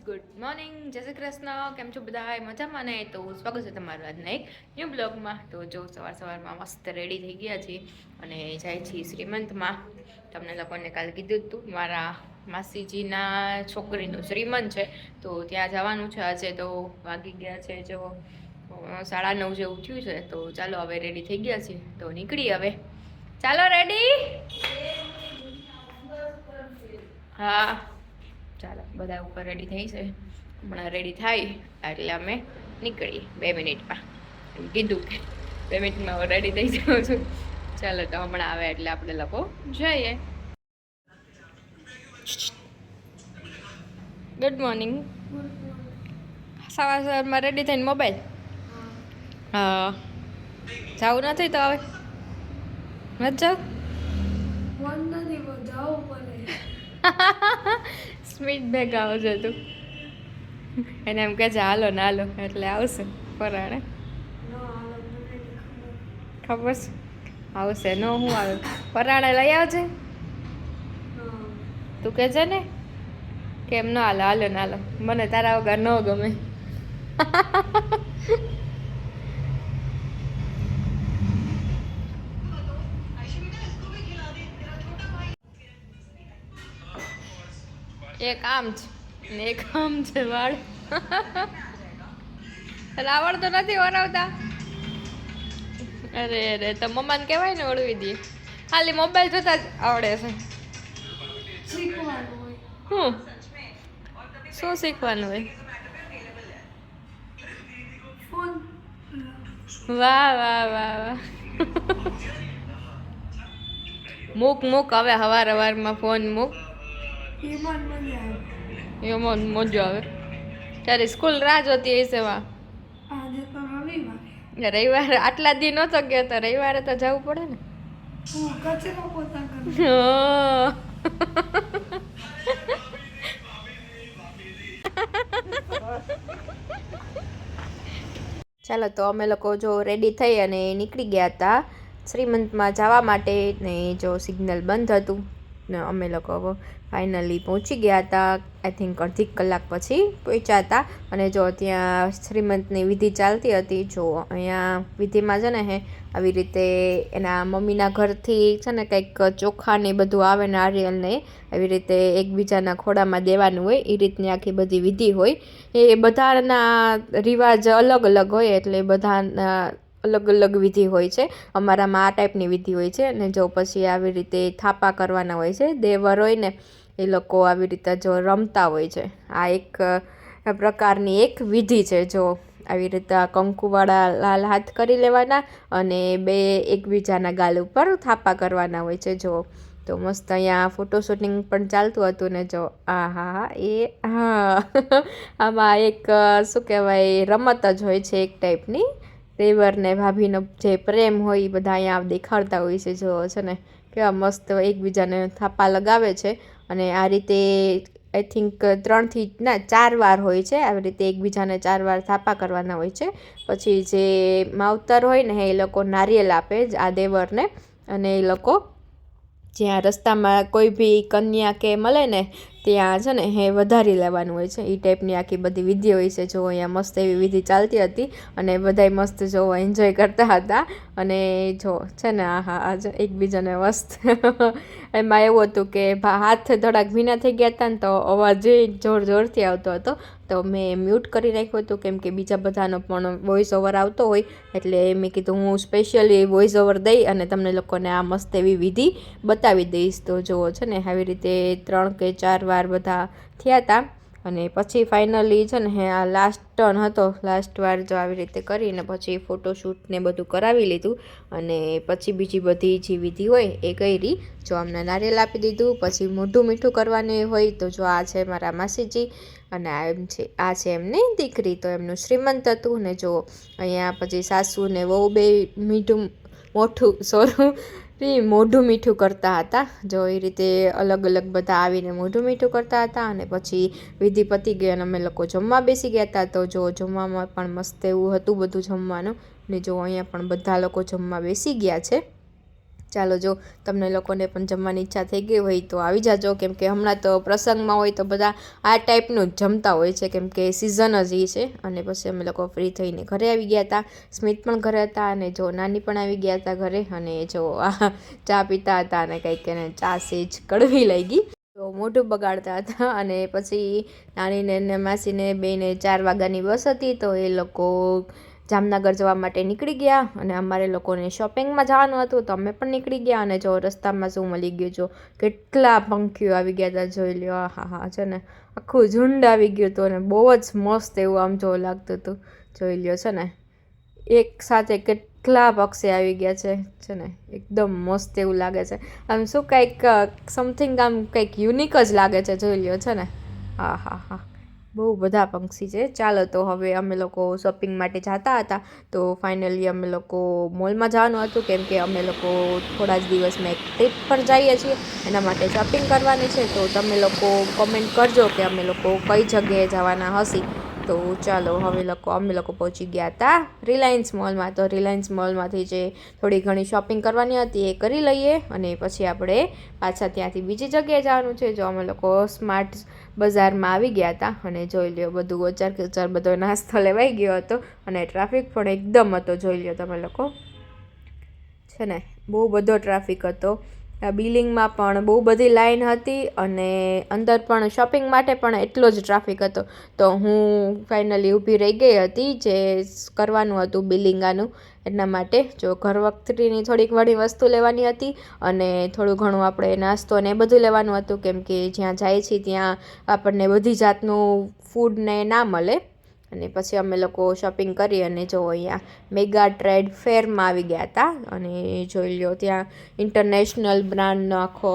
Good morning, જય શ્રી કૃષ્ણ. કેમ છો બધા? મજામાં ને? તો સ્વાગત છે તમારું આજના એક ન્યૂ બ્લોગમાં. તો જો સવારમાં મસ્ત રેડી થઈ ગયા છીએ અને જાય છીએ શ્રીમંતમાં. તમને લોકોને કાલે કીધું હતું મારા માસીજીના છોકરીનું શ્રીમંત છે, તો ત્યાં જવાનું છે આજે. તો વાગી ગયા છે જો 9:30 જેવું થયું છે. તો ચાલો હવે રેડી થઈ ગયા છીએ, તો નીકળી હવે. ચાલો રેડી? હા ચાલો, બધા ઉપર રેડી થઈ છે. હમણાં રેડી થાય એટલે અમે નીકળીએ 2 મિનિટમાં. એમ કીધું કે 2 મિનિટમાં હું રેડી થઈ જાઉં છું. ચાલો, તો હમણાં આવે એટલે આપણે લોકો જઈએ. Good morning. સવારમાં રેડી થઈને મોબાઈલ હા જવું નથી તો હવે નથી જાવ સ્મિત ભેગા આવશે તું. એને એમ કે છે હાલો ને હાલો, એટલે આવશે પરાણે. ખબર છે આવશે. ન હું આવે પરાણે લઈ આવજે. તું કે છે ને કેમ ન હાલો? હાલો ને હાલો, મને તારા વગર ન ગમે. એક આમ છે ને એક આમ છે વાળ. રાવણ તો નથી વરાવતા. અરે અરે, તો મમ્માને કહેવાય ને ઓળવી દે. ખાલી મોબાઈલ જોતા જ આવડે છે. શું શું શીખવાનું હોય? વાહ વાહ વાહ વાહ. મૂક મૂક હવે, હવારમાં ફોન મૂક. એમાં મજા આવે. તારી સ્કૂલ રાહ જોતી હશે. વા રવિવારે આટલા દી નહોતો ગયો, તો રવિવારે તો જવું પડે ને. ચાલો, તો અમે લોકો જો રેડી થઈ અને નીકળી ગયા હતા શ્રીમંતમાં જવા માટે. ને જો સિગ્નલ બંધ હતું ને અમે લોકો ફાઇનલી પહોંચી ગયા હતા. આઈ થિંક અડધી કલાક પછી પહોંચ્યા હતા. અને જો ત્યાં શ્રીમંતની વિધિ ચાલતી હતી. જો અહીંયા વિધિમાં છે ને આવી રીતે એના મમ્મીના ઘરથી છે ને કંઈક ચોખા ને બધું આવે, નારિયેલ ને આવી રીતે એકબીજાના ખોડામાં દેવાનું હોય. એ રીતની આખી બધી વિધિ હોય. એ બધાના રિવાજ અલગ અલગ હોય, એટલે બધાના અલગ અલગ વિધિ હોય છે. અમારામાં આ ટાઈપની વિધિ હોય છે. અને જો પછી આવી રીતે થાપા કરવાના હોય છે. દેવર હોય ને એ લોકો આવી રીતે જો રમતા હોય છે. આ એક પ્રકારની એક વિધિ છે. જો આવી રીતે કંકુવાળા લાલ હાથ કરી લેવાના અને બે એકબીજાના ગાલ ઉપર થાપા કરવાના હોય છે. જો તો મસ્ત અહીંયા ફોટો શૂટિંગ પણ ચાલતું હતું ને. જો આ હા એ હા આમાં એક શું કહેવાય રમત જ હોય છે એક ટાઈપની. દેવર ને ભાભીનો જે પ્રેમ હોય એ બધા અહીંયા દેખાડતા હોય છે. જો છે ને કેવા મસ્ત એકબીજાને થાપા લગાવે છે. અને આ રીતે આઈ થિંક 3 થી 4 વાર હોય છે. આવી રીતે એકબીજાને 4 વાર થાપા કરવાના હોય છે. પછી જે માવતર હોય ને એ લોકો નારિયેલ આપે આ દેવરને. અને એ લોકો જ્યાં રસ્તામાં કોઈ બી કન્યા કે મળે ને ત્યાં છે ને વધારી લેવાનું હોય છે. એ ટાઈપની આખી બધી વિધિ હોય છે. જો અહીંયા મસ્ત એવી વિધિ ચાલતી હતી અને બધાય મસ્ત જો એન્જોય કરતા હતા. અને જો છે ને હા એકબીજાને મસ્ત એમાં એવું હતું કે હાથ થોડાક ભીના થઈ ગયા હતા ને, તો અવાજ જોર જોરથી આવતો હતો. તો મેં મ્યુટ કરી નાખ્યું હતું, કેમ કે બીજા બધાનો પણ વોઇસ ઓવર આવતો હોય. એટલે મેં કીધું હું સ્પેશિયલી વોઇસ ઓવર દઈ અને તમને લોકોને આ મસ્ત એવી વિધિ બતાવી દઈશ. તો જુઓ છે ને આવી રીતે 3 કે 4 વાર બધા થયા હતા. અને પછી ફાઇનલી છે ને આ લાસ્ટ ટર્ન હતો. લાસ્ટ વાર જો આવી રીતે કરીને પછી ફોટોશૂટ ને બધું કરાવી લીધું. અને પછી બીજી બધી જે વિધિ હોય એ કરી. જો અમને નારિયેલ આપી દીધું. પછી મોઢું મીઠું કરવાની હોય. તો જો આ છે મારા માસીજી અને આ છે એમની દીકરી. તો એમનું શ્રીમંત હતું. ને જો અહીંયા પછી સાસુ ને વહુ બે મોઢું મીઠું કરતા હતા. જો એ રીતે અલગ અલગ બધા આવીને મોઢું મીઠું કરતા હતા. અને પછી વિધિ પતી ગઈ અને અમે લોકો જમવા બેસી ગયા હતા. તો જો જમવામાં પણ મસ્ત એવું હતું બધું જમવાનું. ને જો અહીંયા પણ બધા લોકો જમવા બેસી ગયા છે. ચાલો જો તમને લોકોને પણ જમવાની ઈચ્છા થઈ ગઈ હોય તો આવી જાજો, કેમ કે હમણાં તો પ્રસંગમાં હોય તો બધા આ ટાઈપનું જ જમતા હોય છે, કેમ કે સિઝન જ એ છે. અને પછી અમે લોકો ફ્રી થઈને ઘરે આવી ગયા હતા. સ્મિત પણ ઘરે હતા અને જો નાની પણ આવી ગયા હતા ઘરે. અને જો આ ચા પીતા હતા અને કંઈક એને ચા સેજ કડવી લાગી તો મોઢું બગાડતા હતા. અને પછી નાનીને ને માસીને બેને 4 વાગ્યાની બસ હતી તો એ લોકો જામનગર જવા માટે નીકળી ગયા. અને અમારે લોકોને શોપિંગમાં જવાનું હતું તો અમે પણ નીકળી ગયા. અને જો રસ્તામાં શું મળી ગયું, જો કેટલા પંખીઓ આવી ગયા હતા, જોઈ લ્યો. હા છે ને આખું ઝુંડ આવી ગયું હતું અને બહુ જ મસ્ત એવું આમ જો લાગતું હતું, જોઈ લ્યો છે ને. એક સાથે કેટલા પક્ષી આવી ગયા છે ને એકદમ મસ્ત એવું લાગે છે. આમ શું કંઈક સમથિંગ આમ કંઈક યુનિક જ લાગે છે, જોઈ લ્યો છે ને. હા બહુ બધા પક્ષી છે. ચાલો તો હવે અમે લોકો શોપિંગ માટે જતા હતા તો ફાઇનલી અમે લોકો મોલમાં જવાનું હતું, કેમ કે અમે લોકો થોડા જ દિવસમાં એક ટ્રીપ પર જઈએ છીએ, એના માટે શોપિંગ કરવાની છે. તો તમે લોકો કોમેન્ટ કરજો કે અમે લોકો કઈ જગ્યાએ જવાના હશી. તો ચાલો હવે અમે લોકો પહોંચી ગયા હતા રિલાયન્સ મોલમાં. તો રિલાયન્સ મોલમાંથી જે થોડી ઘણી શોપિંગ કરવાની હતી એ કરી લઈએ અને પછી આપણે પાછા ત્યાંથી બીજી જગ્યાએ જવાનું છે. જો અમે લોકો સ્માર્ટ બજારમાં આવી ગયા હતા અને જોઈ લ્યો બધું ઓચાર કચાર બધો નાસ્તો લેવાઈ ગયો હતો અને ટ્રાફિક પણ એકદમ હતો, જોઈ લ્યો તમે લોકો છે ને. બહુ બધો ટ્રાફિક હતો. બિલિંગમાં પણ બહુ બધી લાઈન હતી અને અંદર પણ શોપિંગ માટે પણ એટલો જ ટ્રાફિક હતો. તો હું ફાઇનલી ઊભી રહી ગઈ હતી જે કરવાનું હતું બિલિંગાનું, એના માટે. જો ઘર વખતની થોડીક ઘણી વસ્તુ લેવાની હતી અને થોડું ઘણું આપણે નાસ્તો ને એ બધું લેવાનું હતું, કેમ કે જ્યાં જાય છે ત્યાં આપણને બધી જાતનું ફૂડ ને ના મળે. અને પછી અમે લોકો શોપિંગ કરી અને જો અહીંયા મેગા ટ્રેડ ફેરમાં આવી ગયા હતા. અને જોઈ લો ત્યાં ઇન્ટરનેશનલ બ્રાન્ડનો આખો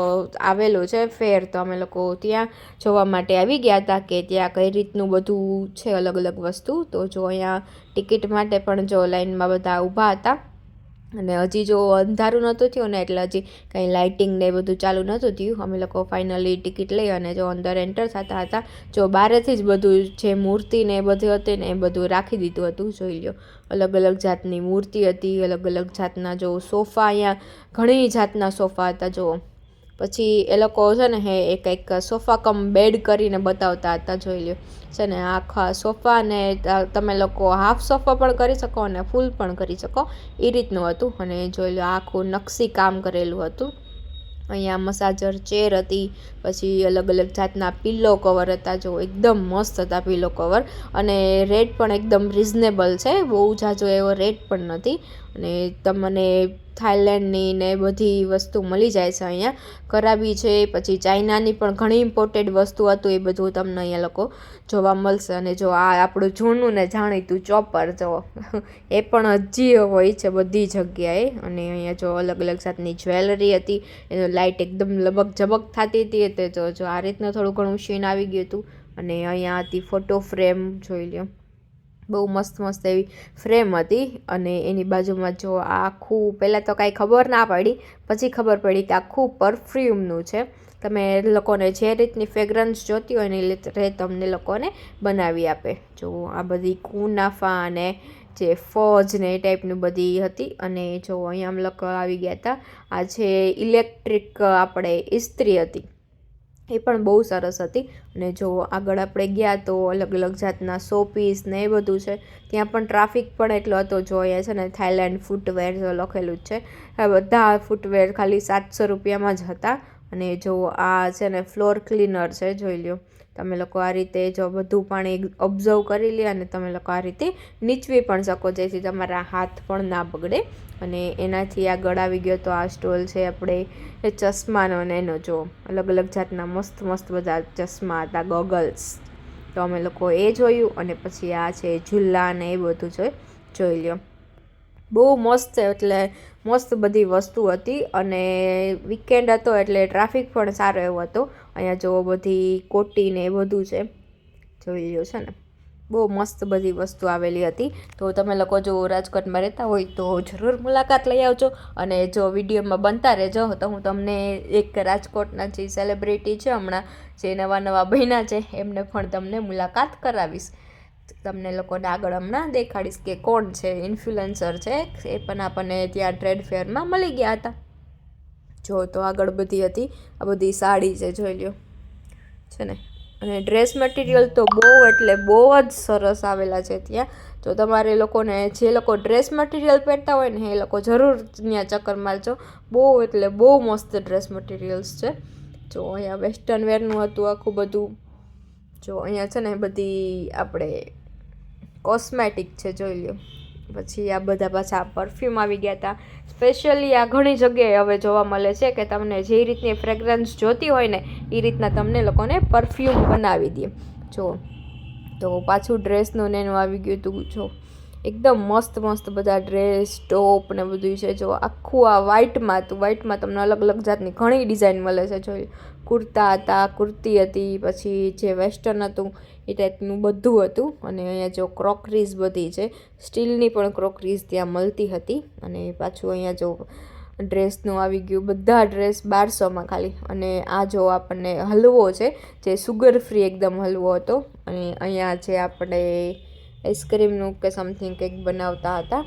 આવેલો છે ફેર. તો અમે લોકો ત્યાં જોવા માટે આવી ગયા હતા કે ત્યાં કઈ રીતનું બધું છે, અલગ અલગ વસ્તુ. તો જો અહીંયા ટિકિટ માટે પણ જો લાઈનમાં બધા ઊભા હતા. અને હજી જો અંધારું નહોતું થયું ને એટલે હજી કંઈ લાઇટિંગ ને બધું ચાલુ નહોતું થયું. અમે લોકો ફાઇનલી ટિકિટ લઈ અને જો અંદર એન્ટર થતા હતા, જો બહારેથી જ બધું જે મૂર્તિ ને એ બધું હતી ને એ બધું રાખી દીધું હતું, જોઈ લો. અલગ અલગ જાતની મૂર્તિ હતી, અલગ અલગ જાતના જો સોફા, અહીંયા ઘણી જાતના સોફા હતા. જો પછી એ લોકો છે ને એ કંઈક સોફા કમ બેડ કરીને બતાવતા હતા, જોઈ લો છે ને. આખા સોફા ને તમે લોકો હાફ સોફા પણ કરી શકો અને ફૂલ પણ કરી શકો, એ રીતનું હતું. અને જોઈ લો આખું નકશી કામ કરેલું હતું. અહીંયા મસાજર ચેર હતી, પછી અલગ અલગ જાતના પિલ્લો કવર હતા. જો એકદમ મસ્ત હતા પિલ્લો કવર અને રેટ પણ એકદમ રિઝનેબલ છે, બહુ જાજો એવો રેટ પણ નથી. અને તમને થાઈલેન્ડની ને બધી વસ્તુ મળી જાય છે અહીંયા. કરાબી છે, પછી ચાઇનાની પણ ઘણી ઇમ્પોર્ટેડ વસ્તુ હતું, એ બધું તમને અહીંયા લોકો જોવા મળશે. અને જો આ આપણું જૂનું ને જાણીતું ચોપર જો એ પણ હજી હોય છે બધી જગ્યાએ. અને અહીંયા જો અલગ અલગ જાતની જ્વેલરી હતી, એનો લાઇટ એકદમ લબક ઝબક થતી હતી. તે જો આ રીતનું થોડું ઘણું સીન આવી ગયું હતું. અને અહીંયા હતી ફોટો ફ્રેમ, જોઈ લો બહુ મસ્ત એવી ફ્રેમ હતી. અને એની બાજુમાં જો આખું, પહેલાં તો કાંઈ ખબર ના પડી, પછી ખબર પડી કે આખું પરફ્યુમનું છે. તમે લોકોને જે રીતની ફ્રેગ્રન્સ જોતી હોય ને એ તમને લોકોને બનાવી આપે. જો આ બધી કુનાફા અને જે ફોજ ને એ ટાઈપનું બધી હતી. અને જો અહીંયા અમે લોકો આવી ગયા હતા. આ જે ઇલેક્ટ્રિક આપણે ઇસ્ત્રી હતી એ પણ બહુ સરસ હતી. અને જો આગળ આપણે ગયા તો અલગ અલગ જાતના શોપીસ ને એ બધું છે. ત્યાં પણ ટ્રાફિક પણ એટલો હતો. જો અહીંયા છે ને થાઈલેન્ડ ફૂટવેર લખેલું જ છે. આ બધા ફૂટવેર ખાલી 700 રૂપિયામાં જ હતા. અને જો આ છે ને ફ્લોર ક્લીનર છે, જોઈ લો તમે લોકો. આ રીતે જો બધું પાણી ઓબ્ઝર્વ કરી લે અને તમે લોકો આ રીતે નીચવી પણ શકો, જેથી તમારા હાથ પણ ના બગડે. અને એનાથી આગળ આવી ગયો તો આ સ્ટોલ છે આપણે એ ચશ્માનો ને એનો. જો અલગ અલગ જાતના મસ્ત બધા ચશ્મા હતા, ગોગલ્સ. તો અમે લોકો એ જોયું. અને પછી આ છે ઝૂલા ને એ બધું જોઈ લો. બહુ મસ્ત, એટલે મસ્ત બધી વસ્તુ હતી. અને વીકેન્ડ હતો એટલે ટ્રાફિક પણ સારો એવો હતો. અહીંયા જો બધી કોટી ને એ બધું છે, જોઈ લો છે ને. બહુ મસ્ત બધી વસ્તુ આવેલી હતી. તો તમે લોકો જો રાજકોટમાં રહેતા હોય તો જરૂર મુલાકાત લઈ આવજો. અને જો વિડીયોમાં બનતા રહેજો તો હું તમને એક રાજકોટના જે સેલિબ્રિટી છે હમણાં જે નવા બન્યા છે એમને પણ તમને મુલાકાત કરાવીશ. તમને લોકોને આગળ હમણાં દેખાડીશ કે કોણ છે, ઇન્ફ્લુએન્સર છે. એ પણ આપણને ત્યાં ટ્રેડ ફેરમાં મળી ગયા હતા. જો તો આગળ બધી હતી, આ બધી સાડી છે, જોઈ લ્યો છે ને. અને ડ્રેસ મટીરિયલ તો બહુ એટલે બહુ જ સરસ આવેલા છે ત્યાં. તો તમારે લોકોને જે લોકો ડ્રેસ મટીરિયલ પહેરતા હોય ને એ લોકો જરૂર ત્યાં ચક્કર મારજો. બહુ એટલે બહુ મસ્ત ડ્રેસ મટીરિયલ્સ છે. જો અહીંયા વેસ્ટર્ન વેરનું હતું આખું બધું. જો અહીંયા છે ને બધી આપણે કોસ્મેટિક છે, જોઈ લ્યો. પછી આ બધા પાછા પરફ્યુમ આવી ગયા હતા. સ્પેશિયલી આ ઘણી જગ્યાએ હવે જોવા મળે છે કે તમને જે રીતની ફ્રેગ્રન્સ જોતી હોય ને એ રીતના તમને લોકોને પરફ્યુમ બનાવી દે. જો તો પાછું ડ્રેસનું ને એનું આવી ગયું હતું. જો એકદમ મસ્ત મસ્ત બધા ડ્રેસ ટોપ ને બધું છે. જો આખું આ વ્હાઇટમાં હતું. વ્હાઇટમાં તમને અલગ અલગ જાતની ઘણી ડિઝાઇન મળે છે. જોઈ કુર્તા હતા, કુર્તી હતી, પછી જે વેસ્ટર્ન હતું એ ટાઈપનું બધું હતું. અને અહીંયા જો ક્રોકરીઝ બધી છે, સ્ટીલની પણ ક્રોકરીઝ ત્યાં મળતી હતી. અને પાછું અહીંયા જો ડ્રેસનું આવી ગયું, બધા ડ્રેસ 1200માં ખાલી. અને આ જો આપણને હલવો છે જે સુગર ફ્રી એકદમ હલવો હતો. અને અહીંયા જે આપણે આઈસ્ક્રીમનું કે સમથિંગ કંઈક બનાવતા હતા.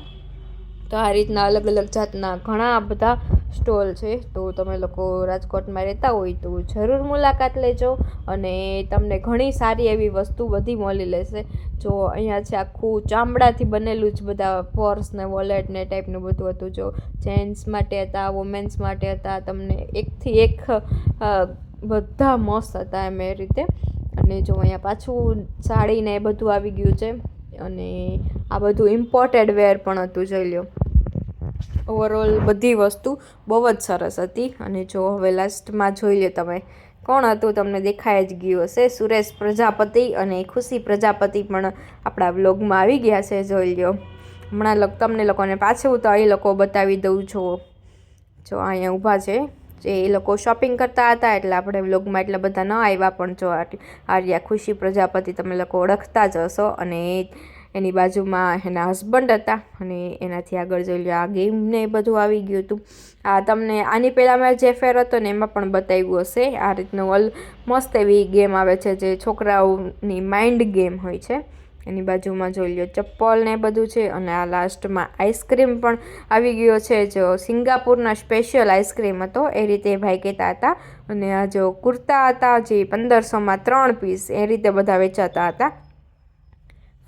તો આ રીતના અલગ અલગ જાતના ઘણા બધા સ્ટોલ છે. તો તમે લોકો રાજકોટમાં રહેતા હોય તો જરૂર મુલાકાત લેજો અને તમને ઘણી સારી એવી વસ્તુ બધી મળી લેશે. જો અહીંયા છે આખું ચામડાથી બનેલું જ બધા પર્સ ને વોલેટ ને ટાઈપનું બધું હતું. જો જેન્ટ્સ માટે હતા, વુમેન્સ માટે હતા, તમને એકથી એક બધા મસ્ત હતા એમ એ રીતે. અને જો અહીંયા પાછું સાડીને એ બધું આવી ગયું છે. અને આ બધું ઇમ્પોર્ટેડ વેર પણ હતું, જોઈ લો. ઓવરઓલ બધી વસ્તુ બહુ જ સરસ હતી. અને જો હવે લાસ્ટમાં જોઈ લો તમે કોણ હતું, તમને દેખાઈ જ ગયું હશે. સુરેશ પ્રજાપતિ અને ખુશી પ્રજાપતિ પણ આપણા વ્લોગમાં આવી ગયા છે, જોઈ લો. હમણાં તમને લોકોને પાછું તો એ લોકો બતાવી દઉં છું. જો અહીંયા ઊભા છે જે એ લોકો શોપિંગ કરતા હતા, એટલે આપણે વ્લોગમાં એટલા બધા ન આવ્યા. પણ જો આર્યા ખુશી પ્રજાપતિ તમે લોકો ઓળખતા જ હશો. અને એની બાજુમાં એના હસબન્ડ હતા. અને એનાથી આગળ જોઈ લો આ ગેમ ને બધું આવી ગયું હતું. આ તમને આની પહેલાં મેં જે ફેર હતો ને એમાં પણ બતાવ્યું હશે. આ રીતનું મસ્ત એવી ગેમ આવે છે જે છોકરાઓની માઇન્ડ ગેમ હોય છે. એની બાજુમાં જોઈ લો ચપ્પલ ને બધું છે. અને આ લાસ્ટમાં આઈસ્ક્રીમ પણ આવી ગયો છે. જો સિંગાપુરના સ્પેશિયલ આઈસ્ક્રીમ હતો એ રીતે ભાઈ કહેતા હતા. અને આ જો કુર્તા હતા જે 1500માં 3 પીસ એ રીતે બધા વેચાતા હતા.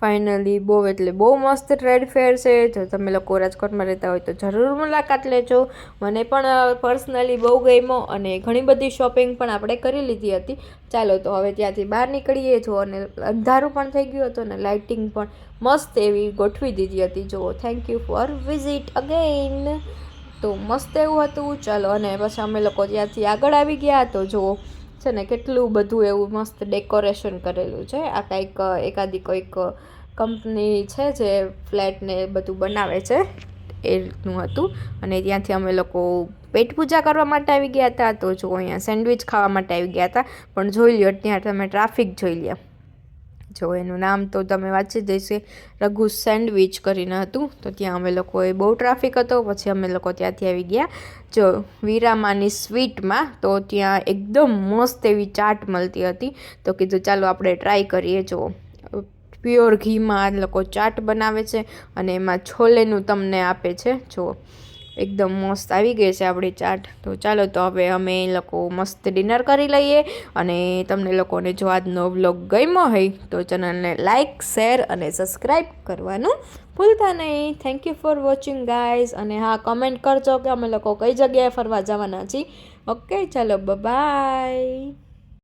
ફાઇનલી બહુ એટલે બહુ મસ્ત ટ્રેડ ફેર છે. જો તમે લોકો રાજકોટમાં રહેતા હોય તો જરૂર મુલાકાત લેજો. મને પણ પર્સનલી બહુ ગમ્યો અને ઘણી બધી શોપિંગ પણ આપણે કરી લીધી હતી. ચાલો તો હવે ત્યાંથી બહાર નીકળીએ. જો અને અંધારું પણ થઈ ગયું હતું અને લાઇટિંગ પણ મસ્ત એવી ગોઠવી દીધી હતી. જો thank you for visit again. તો મસ્ત એવું હતું. ચાલો અને પછી અમે લોકો ત્યાંથી આગળ આવી ગયા. તો જો છે ને કેટલું બધું એવું મસ્ત ડેકોરેશન કરેલું છે. આ કંઈક એકાદી કોઈક કંપની છે જે ફ્લેટ ને બધું બનાવે છે એ રીતનું હતું. અને ત્યાંથી અમે લોકો પેટ પૂજા કરવા માટે આવી ગયા હતા. તો જો અહીંયા સેન્ડવિચ ખાવા માટે આવી ગયા હતા. પણ જોઈ લ્યો ત્યાં તમે ટ્રાફિક જોઈ લ્યો. જો એનું નામ તો તમે વાંચી જશે, રઘુ સેન્ડવિચ કરીને હતું. તો ત્યાં અમે લોકોએ બહુ ટ્રાફિક હતો. પછી અમે લોકો ત્યાંથી આવી ગયા જો વીરામાની સ્વીટમાં. તો ત્યાં એકદમ મસ્ત એવી ચાટ મળતી હતી. તો કીધું ચાલો આપણે ટ્રાય કરીએ. જો પ્યોર ઘીમાં લોકો ચાટ બનાવે છે અને એમાં છોલેનું તમને આપે છે. જો એકદમ મસ્ત આવી ગઈ છે આપણી ચાટ. તો ચાલો તો હવે અમે લોકો મસ્ત ડિનર કરી લઈએ. અને તમને લોકોને જો આજનો વ્લોગ ગમ્યો હોય તો ચેનલને લાઇક, શેર અને સબસ્ક્રાઈબ કરવાનું ભૂલતા નહીં. Thank you for watching guys. અને હા, કમેન્ટ કરજો કે અમે લોકો કઈ જગ્યાએ ફરવા જવાના છીએ. ઓકે, ચાલો બાય.